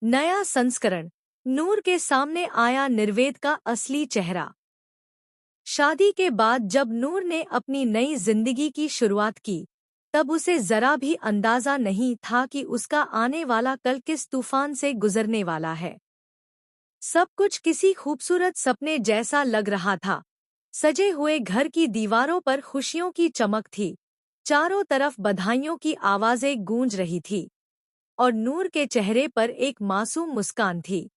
नया संस्करण। नूर के सामने आया निर्वेद का असली चेहरा। शादी के बाद जब नूर ने अपनी नई जिंदगी की शुरुआत की, तब उसे जरा भी अंदाजा नहीं था कि उसका आने वाला कल किस तूफान से गुजरने वाला है। सब कुछ किसी खूबसूरत सपने जैसा लग रहा था। सजे हुए घर की दीवारों पर खुशियों की चमक थी, चारों तरफ बधाइयों की आवाजें गूंज रही थी और नूर के चेहरे पर एक मासूम मुस्कान थी।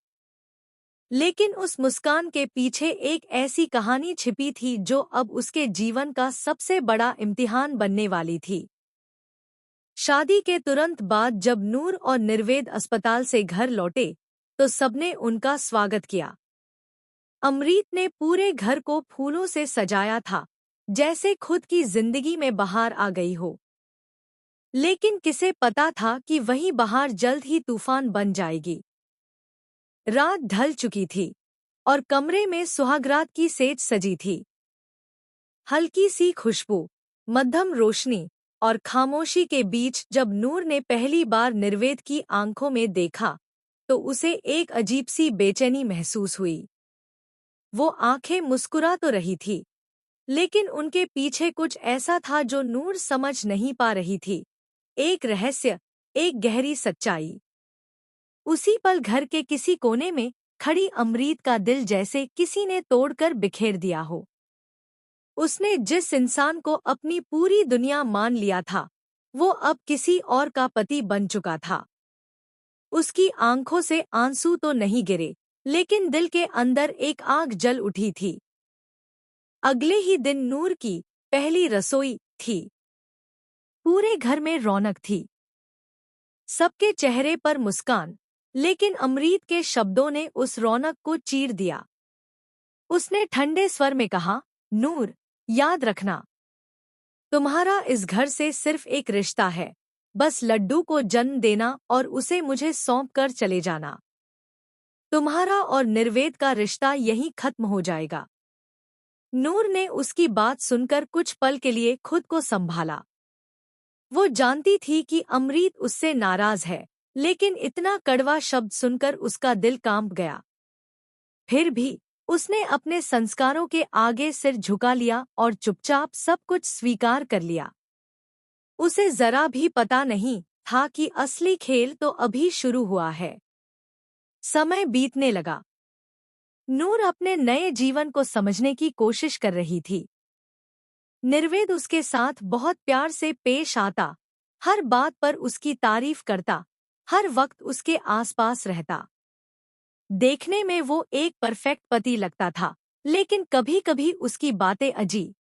लेकिन उस मुस्कान के पीछे एक ऐसी कहानी छिपी थी जो अब उसके जीवन का सबसे बड़ा इम्तिहान बनने वाली थी। शादी के तुरंत बाद जब नूर और निर्वेद अस्पताल से घर लौटे, तो सबने उनका स्वागत किया। अमरीत ने पूरे घर को फूलों से सजाया था, जैसे खुद की जिंदगी में बहार आ गई हो। लेकिन किसे पता था कि वही बहार जल्द ही तूफान बन जाएगी। रात ढल चुकी थी और कमरे में सुहागरात की सेज सजी थी। हल्की सी खुशबू, मध्यम रोशनी और खामोशी के बीच जब नूर ने पहली बार निर्वेद की आंखों में देखा, तो उसे एक अजीब सी बेचैनी महसूस हुई। वो आंखें मुस्कुरा तो रही थी, लेकिन उनके पीछे कुछ ऐसा था जो नूर समझ नहीं पा रही थी। एक रहस्य, एक गहरी सच्चाई। उसी पल घर के किसी कोने में खड़ी अमरीत का दिल जैसे किसी ने तोड़कर बिखेर दिया हो। उसने जिस इंसान को अपनी पूरी दुनिया मान लिया था, वो अब किसी और का पति बन चुका था। उसकी आंखों से आंसू तो नहीं गिरे, लेकिन दिल के अंदर एक आग जल उठी थी। अगले ही दिन नूर की पहली रसोई थी। पूरे घर में रौनक थी, सबके चेहरे पर मुस्कान, लेकिन अमरीत के शब्दों ने उस रौनक को चीर दिया। उसने ठंडे स्वर में कहा, नूर, याद रखना, तुम्हारा इस घर से सिर्फ एक रिश्ता है, बस लड्डू को जन्म देना और उसे मुझे सौंप कर चले जाना। तुम्हारा और निर्वेद का रिश्ता यहीं खत्म हो जाएगा। नूर ने उसकी बात सुनकर कुछ पल के लिए खुद को संभाला। वो जानती थी कि अमरीत उससे नाराज है, लेकिन इतना कड़वा शब्द सुनकर उसका दिल कांप गया। फिर भी उसने अपने संस्कारों के आगे सिर झुका लिया और चुपचाप सब कुछ स्वीकार कर लिया। उसे जरा भी पता नहीं था कि असली खेल तो अभी शुरू हुआ है। समय बीतने लगा। नूर अपने नए जीवन को समझने की कोशिश कर रही थी। निर्वेद उसके साथ बहुत प्यार से पेश आता, हर बात पर उसकी तारीफ करता, हर वक्त उसके आसपास रहता। देखने में वो एक परफेक्ट पति लगता था, लेकिन कभी-कभी उसकी बातें अजीब